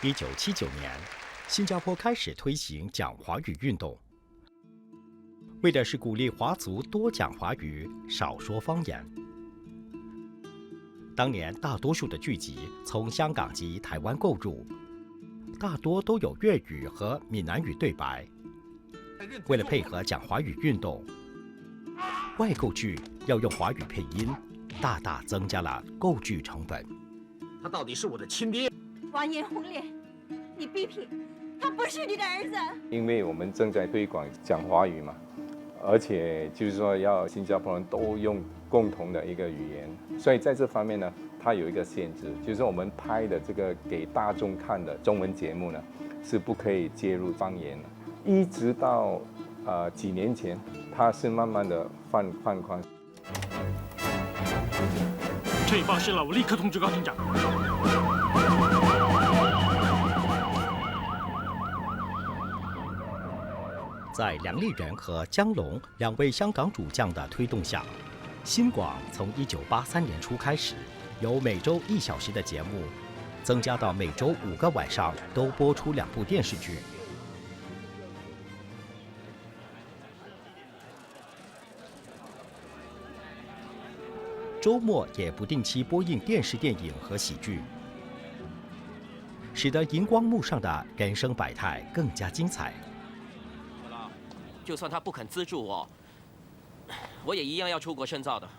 1979年，新加坡开始推行讲华语运动，为的是鼓励华族多讲华语，少说方言。当年大多数的剧集从香港及台湾购入，大多都有粤语和闽南语对白。为了配合讲华语运动，外购剧要用华语配音，大大增加了购剧成本。他到底是我的亲爹。王彦宏烈，你批评他不是你的儿子。因为我们正在推广讲华语嘛，而且就是说要新加坡人都用共同的一个语言，所以在这方面呢，它有一个限制，就是我们拍的这个给大众看的中文节目呢，是不可以介入方言的。一直到几年前，它是慢慢的放宽。这里报失了，我立刻通知高厅长。在梁立仁和江龙两位香港主将的推动下，新广从1983年初开始，由每周1小时的节目，增加到每周5个晚上都播出2部电视剧。周末也不定期播映电视电影和喜剧，使得荧光幕上的人生百态更加精彩。就算他不肯资助我，我也一样要出国深造的。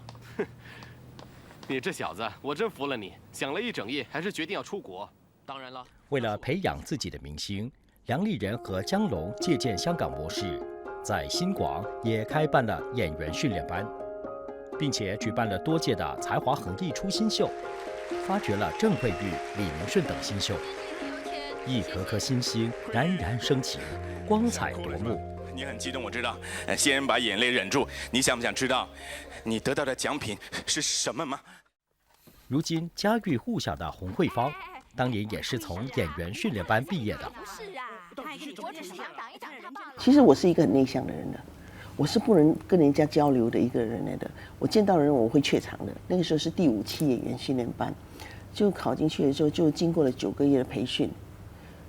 你这小子，我真服了你！想了一整夜，还是决定要出国。当然了，为了培养自己的明星，梁立仁和江龙借鉴香港模式，在新广也开办了演员训练班，并且举办了多届的才华横溢出新秀，发掘了郑慧玉、李明顺等新秀，一颗颗星星冉冉升起，光彩夺目。你很激动，我知道。先把眼泪忍住。你想不想知道，你得到的奖品是什么吗？如今家喻户晓的洪慧芳，当年也是从演员训练班毕业的。是啊，我只是想挡一挡他罢了。其实我是一个很内向的人的，我是不能跟人家交流的一个人来的。我见到人我会怯场的。那个时候是第5期演员训练班，就考进去的时候就经过了9个月的培训。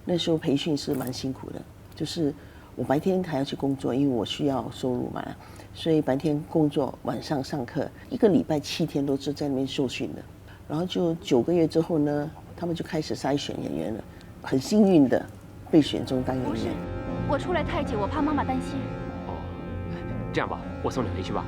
那时候培训是蛮辛苦的，就是我白天还要去工作，因为我需要收入嘛，所以白天工作，晚上上课，1个礼拜7天都是在那边受训的。然后就9个月之后呢，他们就开始筛选演员了，很幸运的被选中当演员。我出来太久，我怕妈妈担心。哦，这样吧，我送你回去吧。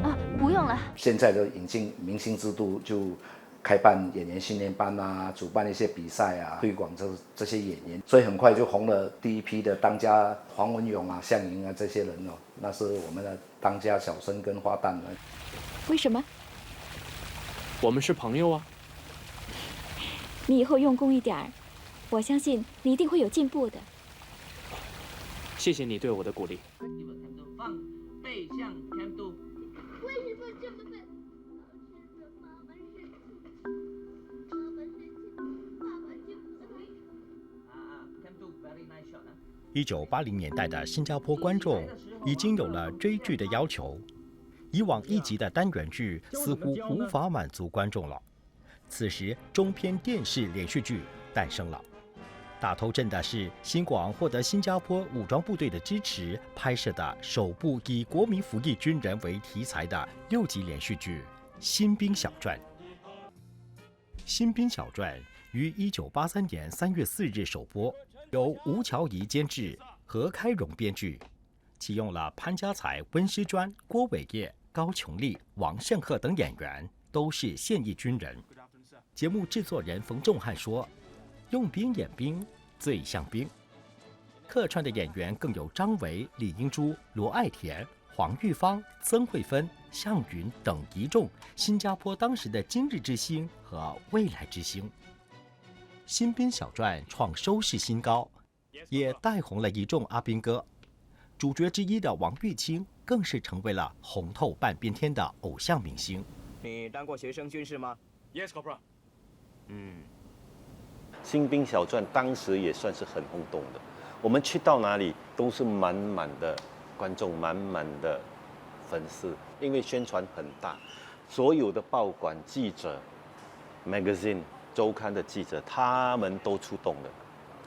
啊，不用了。现在的引进明星制度就开办演员训练班啊，主办一些比赛啊，推广这些演员，所以很快就红了第一批的当家黄文勇啊、向莹啊这些人哦，那是我们的当家小生跟花旦呢。为什么？我们是朋友啊。你以后用功一点儿，我相信你一定会有进步的。谢谢你对我的鼓励。放背向看度。为什么这么笨？1980年代的新加坡观众已经有了追剧的要求，以往1集的单元剧似乎无法满足观众了。此时，中篇电视连续剧诞生了。打头阵的是新广获得新加坡武装部队的支持，拍摄的首部以国民服役军人为题材的6集连续剧《新兵小传》。《新兵小传》于1983年3月4日首播，由吴乔怡监制，何开荣编剧，启用了潘家才、温师专、郭伟业、高琼丽、王胜赫等演员，都是现役军人。节目制作人冯仲汉说：“用兵演兵，最像兵。”客串的演员更有张维、李英珠、罗爱田、黄玉芳、曾慧芬、向云等一众新加坡当时的今日之星和未来之星。《新兵小传》创收视新高，也带红了一众阿兵哥。主角之一的王玉清更是成为了红透半边天的偶像明星。你当过学生军事吗 ？Yes, Corporal。新兵小传当时也算是很轰动的，我们去到哪里都是满满的观众，满满的粉丝，因为宣传很大，所有的报馆记者、magazine 周刊的记者，他们都出动了，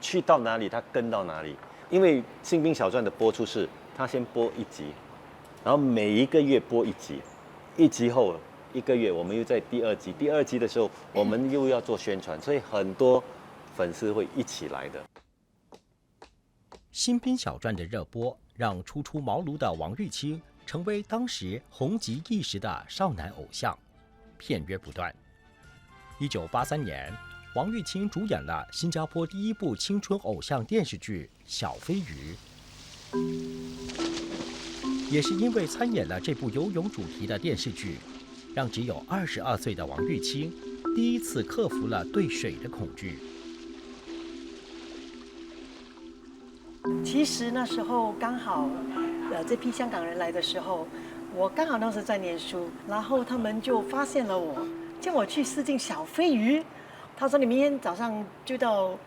去到哪里他跟到哪里。因为《新兵小传》的播出是，他先播1集，然后每一个月播1集，1集后1个月我们又在第2集，第2集的时候我们又要做宣传，所以很多粉丝会一起来的。《新兵小传》的热播，让初出茅庐的王玉清成为当时红极一时的少男偶像，片约不断。1983年，王玉清主演了新加坡第一部青春偶像电视剧《小飞鱼》。也是因为参演了这部游泳主题的电视剧，让只有22岁的王玉清第一次克服了对水的恐惧。其实那时候刚好，这批香港人来的时候，我刚好那时在念书，然后他们就发现了我，叫我去试镜小飞鱼。他说你明天早上就到，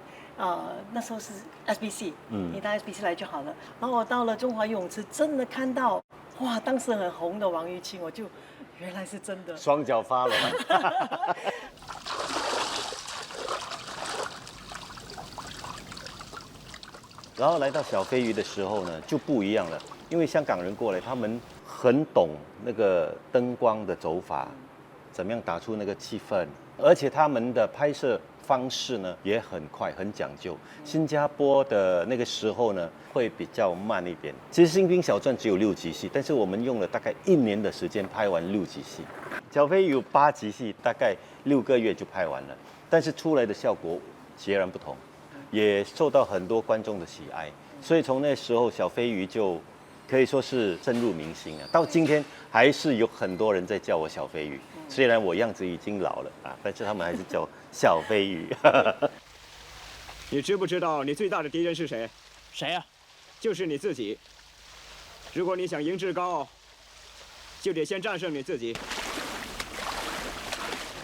那时候是 SBC， 你到 SBC 来就好了。然后我到了中华游泳池，真的看到，哇，当时很红的王玉清，我就原来是真的，双脚发了。然后来到小飞鱼的时候呢，就不一样了，因为香港人过来，他们很懂那个灯光的走法，怎么样打出那个气氛，而且他们的拍摄方式呢也很快，很讲究。新加坡的那个时候呢会比较慢一点。其实《新兵小传》只有6集戏，但是我们用了大概1年的时间拍完6集戏。小飞鱼有8集戏，大概6个月就拍完了，但是出来的效果截然不同。也受到很多观众的喜爱，所以从那时候小飞鱼就可以说是深入民心啊。到今天还是有很多人在叫我小飞鱼，虽然我样子已经老了啊，但是他们还是叫小飞鱼。你知不知道你最大的敌人是谁？谁呀？就是你自己。如果你想赢至高，就得先战胜你自己。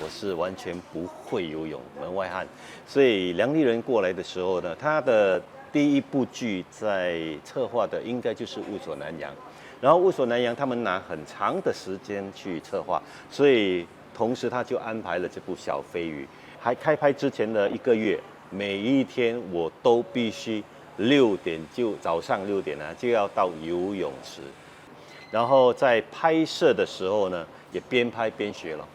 我是完全不会游泳，门外汉，所以梁立仁过来的时候呢，他的第一部剧在策划的应该就是《雾锁南洋》，然后《雾锁南洋》他们拿很长的时间去策划，所以同时他就安排了这部《小飞鱼》。还开拍之前的1个月，每一天我都必须早上6点啊就要到游泳池，然后在拍摄的时候呢，也边拍边学了。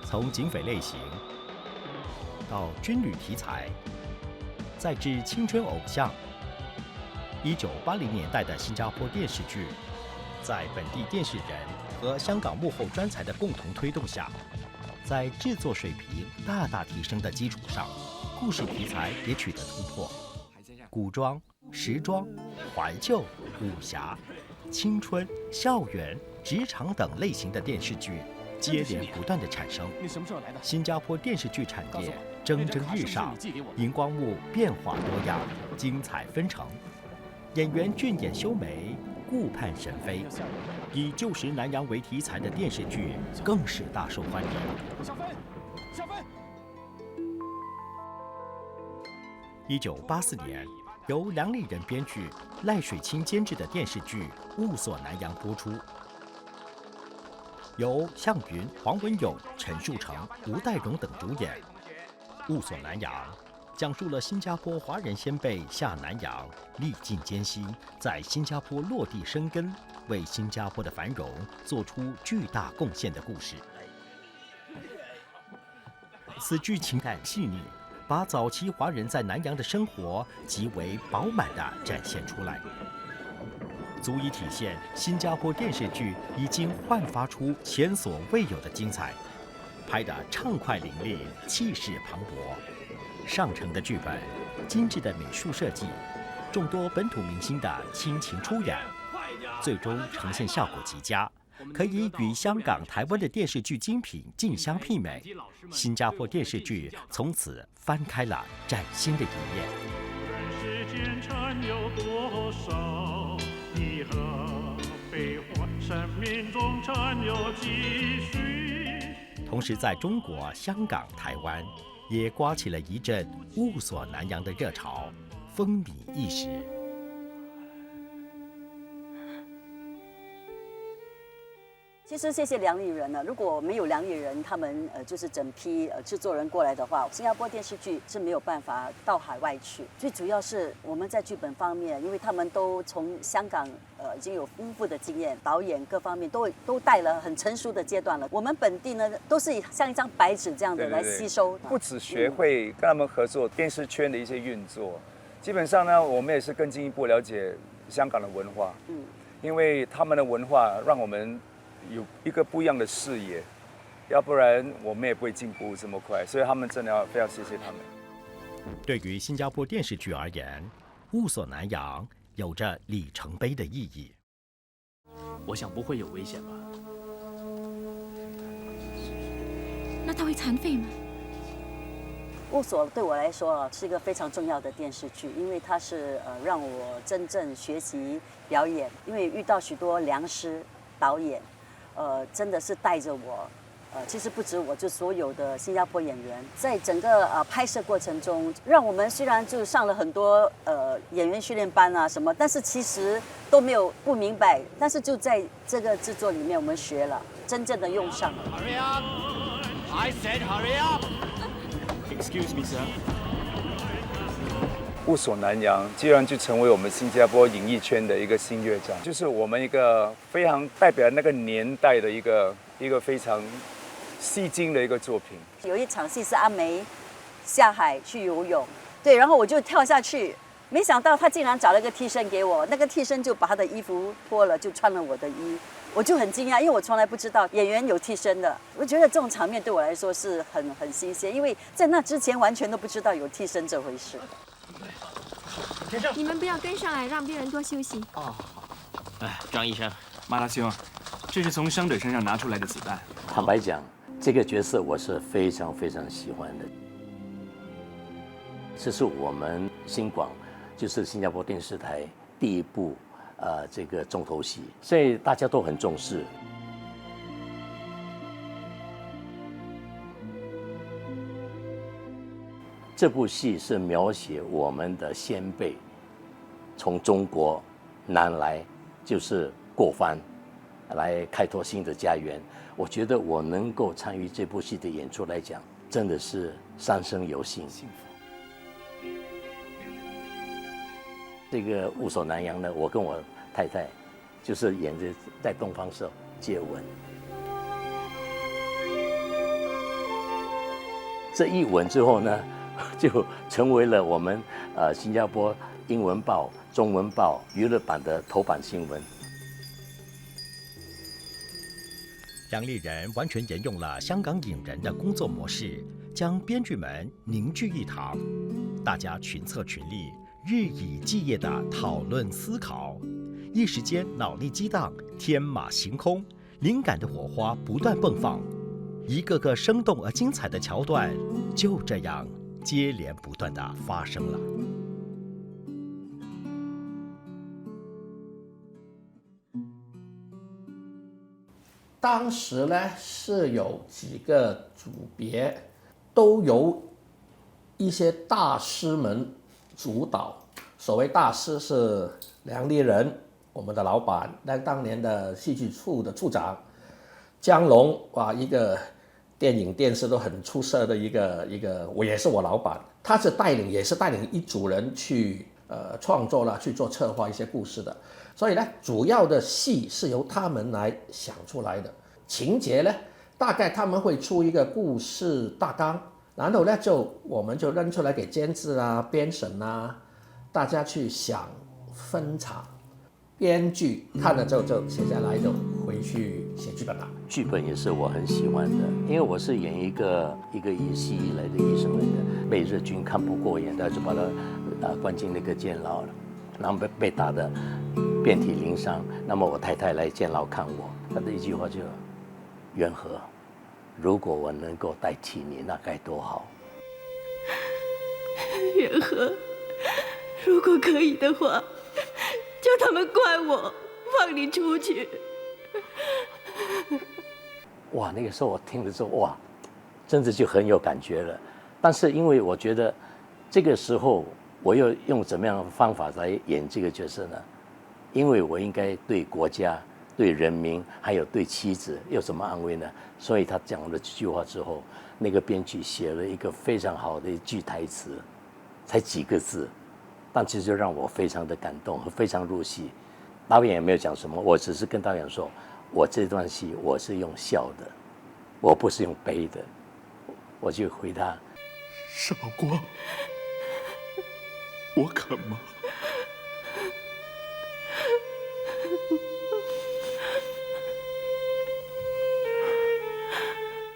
从警匪类型到军旅题材，再至青春偶像，1980年代的新加坡电视剧，在本地电视人和香港幕后专才的共同推动下，在制作水平大大提升的基础上，故事题材也取得突破。古装、时装、怀旧、武侠、青春、校园、职场等类型的电视剧接连不断的产生。你什么时候来的？新加坡电视剧产业蒸蒸日上，荧光幕变化多样，精彩纷呈，演员俊演修眉，顾盼神飞。以旧时南洋为题材的电视剧更是大受欢迎。小飞，小飞。1984年，由梁立仁编剧、赖水清监制的电视剧《雾锁南洋》播出。由向云、黄文勇、陈树成、吴岱荣等主演，《雾锁南洋》讲述了新加坡华人先辈下南洋，历尽艰辛，在新加坡落地生根，为新加坡的繁荣做出巨大贡献的故事。此剧情感细腻，把早期华人在南洋的生活极为饱满地展现出来，足以体现新加坡电视剧已经焕发出前所未有的精彩，拍得畅快淋漓，气势磅礴。上乘的剧本，精致的美术设计，众多本土明星的倾情出演，最终呈现效果极佳，可以与香港、台湾的电视剧精品竞相媲美。新加坡电视剧从此翻开了崭新的一页。人世间缠有多少离合悲欢，生命中缠有几许。同时，在中国、香港、台湾，也刮起了一阵雾锁南洋的热潮，风靡一时。其实谢谢梁丽人呢，如果没有梁丽人他们就是整批制作人过来的话，新加坡电视剧是没有办法到海外去。最主要是我们在剧本方面，因为他们都从香港已经有丰富的经验，导演各方面都带了很成熟的阶段了。我们本地呢都是像一张白纸这样的来吸收。不只学会跟他们合作电视圈的一些运作，基本上呢，我们也是更进一步了解香港的文化。因为他们的文化让我们有一个不一样的视野，要不然我们也不会进步这么快，所以他们真的要非常谢谢他们。对于新加坡电视剧而言，雾锁南洋有着里程碑的意义。我想不会有危险吧？那他会残废吗？雾锁对我来说是一个非常重要的电视剧，因为它是让我真正学习表演，因为遇到许多良师导演。真的是带着我，其实不止我，就所有的新加坡演员，在整个拍摄过程中，让我们虽然就上了很多演员训练班啊什么，但是其实都没有不明白，但是就在这个制作里面，我们学了，真正的用上了。Hurry up! I said hurry up! Excuse me, sir. 雾锁南洋既然就成为我们新加坡影艺圈的一个新乐章，就是我们一个非常代表那个年代的一个非常戏精的一个作品。有一场戏是阿梅下海去游泳，对，然后我就跳下去，没想到他竟然找了个替身给我，那个替身就把他的衣服脱了，就穿了我的衣，我就很惊讶，因为我从来不知道演员有替身的。我觉得这种场面对我来说是很新鲜，因为在那之前完全都不知道有替身这回事。你们不要跟上来，让病人多休息。哦，哎，张医生，马大兄，这是从伤者身上拿出来的子弹。坦白讲，这个角色我是非常非常喜欢的。这是我们新广，就是新加坡电视台第一部这个重头戏，所以大家都很重视。这部戏是描写我们的先辈从中国南来，就是过番来开拓新的家园。我觉得我能够参与这部戏的演出来讲，真的是三生有幸。这个雾锁南洋呢，我跟我太太就是演着在东方社接吻，这一吻之后呢，就成为了我们新加坡英文报、中文报娱乐版的头版新闻。梁丽人完全沿用了香港影人的工作模式，将编剧们凝聚一堂，大家群策群力，日以继夜地讨论思考，一时间脑力激荡，天马行空，灵感的火花不断迸放，一个个生动而精彩的桥段就这样接连不断地发生了。当时呢是有几个组别，都由一些大师们主导。所谓大师是梁丽人，我们的老板，当年的戏剧处的处长，江龙，哇，一个电影电视都很出色的一个，我也是我老板，他是也是带领一组人去创作了，去做策划一些故事的。所以呢，主要的戏是由他们来想出来的，情节呢，大概他们会出一个故事大纲，然后呢，我们就扔出来给监制啊、编审啊，大家去想分场，编剧看了之后就写下来，就回去写剧本了。剧本也是我很喜欢的，因为我是演一个以西医来的医生来的，被日军看不过眼，他就把他关进那个监牢了，然后被打得遍体鳞伤。那么我太太来监牢看我，她的一句话就：元和，如果我能够代替你，那该多好。元和，如果可以的话，叫他们关我，放你出去。哇，那个时候我听了之后，哇，真的就很有感觉了。但是因为我觉得这个时候我又用怎么样的方法来演这个角色呢？因为我应该对国家、对人民还有对妻子有什么安慰呢？所以他讲了这句话之后，那个编剧写了一个非常好的一句台词，才几个字，但其实就让我非常的感动和非常入戏。导演也没有讲什么，我只是跟导演说，我这段戏我是用笑的，我不是用悲的。我就回答：少光，我肯吗？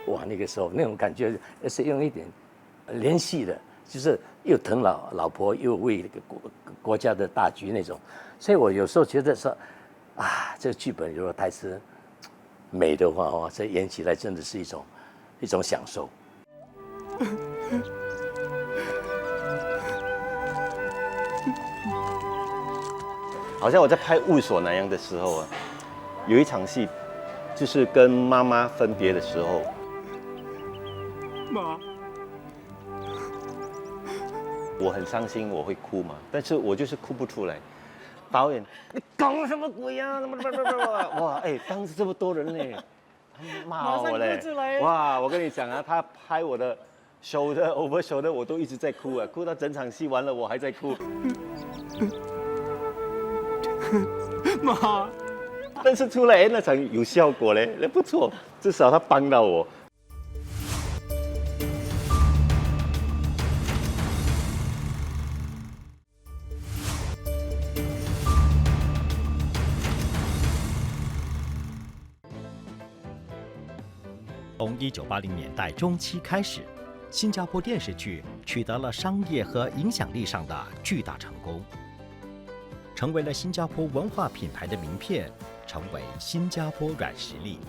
哇，那个时候那种感觉是用一点联系的，就是又疼老婆，又为那个国家的大局那种。所以我有时候觉得说，啊，这个剧本如果台词美的话，哇，这演起来真的是一种享受。好像我在拍《雾锁南洋》的时候啊，有一场戏，就是跟妈妈分别的时候。妈，我很伤心，我会哭嘛，但是我就是哭不出来。导演，你搞什么鬼呀？哇，哎，当时这么多人呢，他骂我嘞。哇，我跟你讲啊，他拍我的手的 over 手的，我都一直在哭啊，哭到整场戏完了，我还在哭。妈，但是出来那场有效果嘞，那不错，至少他帮到我。从1980年代中期开始，新加坡电视剧取得了商业和影响力上的巨大成功，成为了新加坡文化品牌的名片，成为新加坡软实力。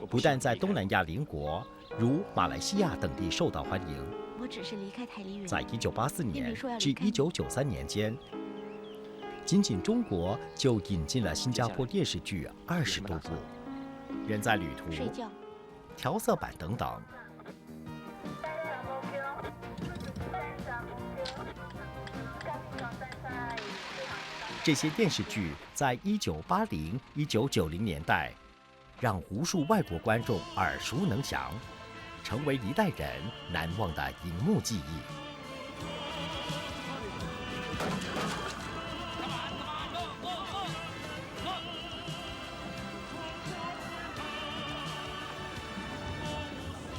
不但在东南亚邻国如马来西亚等地受到欢迎，我只是离开台里远。在1984年至1993年间，仅中国就引进了新加坡电视剧20多部，《人在旅途》、调色板等等。这些电视剧在1980、1990年代，让无数外国观众耳熟能详，成为一代人难忘的荧幕记忆。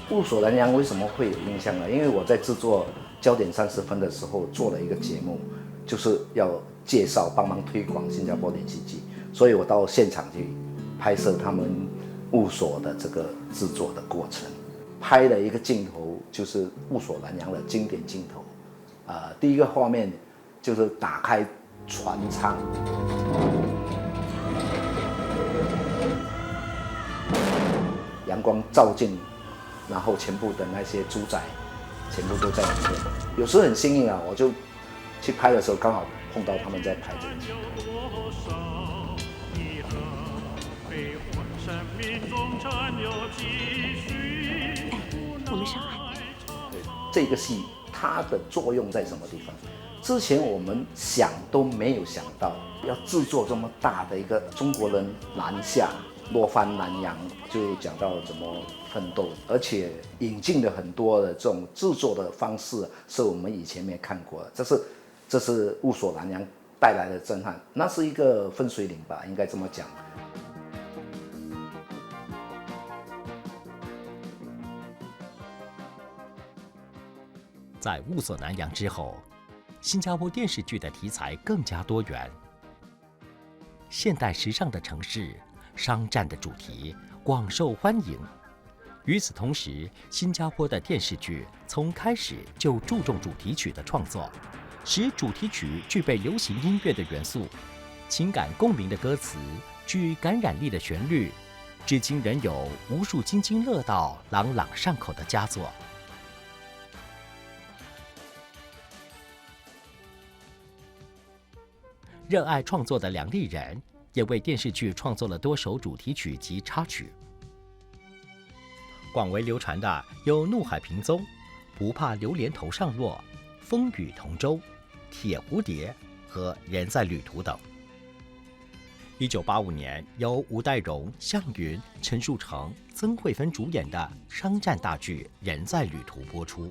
雾锁南洋为什么会有印象呢？因为我在制作《焦点30分》的时候做了一个节目，就是要介绍、帮忙推广新加坡连续剧，所以我到现场去拍摄他们雾锁的这个制作的过程。拍的一个镜头就是雾锁南洋的经典镜头，第一个画面就是打开船舱，阳光照进。然后全部的那些猪仔，全部都在里面。有时候很幸运啊，我就去拍的时候刚好碰到他们在拍这个镜头。我们上海。对，这个戏它的作用在什么地方？之前我们想都没有想到，要制作这么大的一个中国人南下。落帆南洋就讲到怎么奋斗，而且引进了很多的这种制作的方式，是我们以前没看过的。这是雾锁南洋带来的震撼，那是一个分水岭吧，应该这么讲。在雾锁南洋之后，新加坡电视剧的题材更加多元，现代时尚的城市。商战的主题广受欢迎。与此同时，新加坡的电视剧从开始就注重主题曲的创作，使主题曲具备流行音乐的元素，情感共鸣的歌词，具感染力的旋律，至今仍有无数津津乐道、朗朗上口的佳作。热爱创作的梁丽人。也为电视剧创作了多首主题曲及插曲。广为流传的有《怒海萍踪》、不怕榴莲头上落、风雨同舟、铁蝴蝶和人在旅途等。1985年，由吴岱融、向云、陈树成、曾慧芬主演的商战大剧《人在旅途》播出。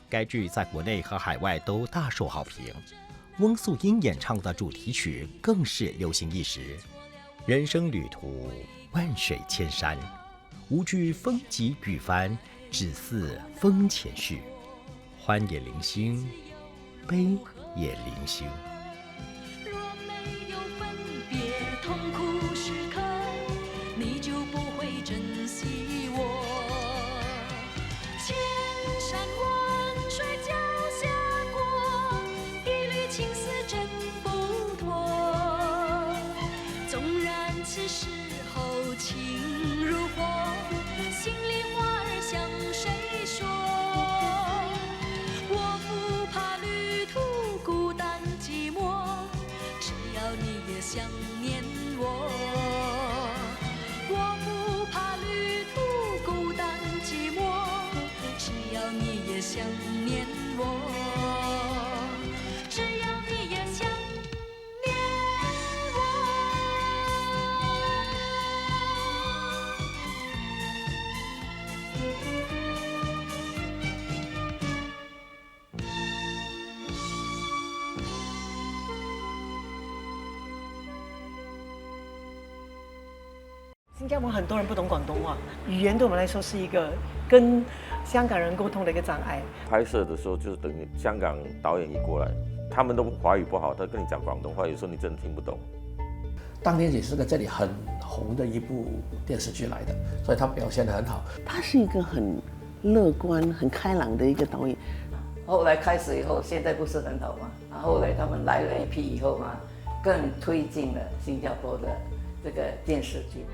该剧在国内和海外都大受好评，翁素英演唱的主题曲更是流行一时。人生旅途，万水千山，无惧风急雨翻，只似风前絮。欢也零星，悲也零星。痛苦时刻，你就不会珍惜我。千山万水脚下过，一缕情丝真不脱。纵然此时候情如火，心里话儿向谁说？我不怕旅途孤单寂寞，只要你也想念我不怕旅途孤单寂寞，只要你也想念我，只要你也想念我。新加坡很多人不懂广东话，语言对我们来说是一个跟香港人沟通的一个障碍。拍摄的时候就是等于香港导演一过来，他们都华语不好，他跟你讲广东话，有时候你真的听不懂。当年也是在这里很红的一部电视剧来的，所以他表现得很好。他是一个很乐观、很开朗的一个导演。后来开始以后，现在不是很好嘛？然后后来他们来了一批以后嘛，更推进了新加坡的这个电视剧。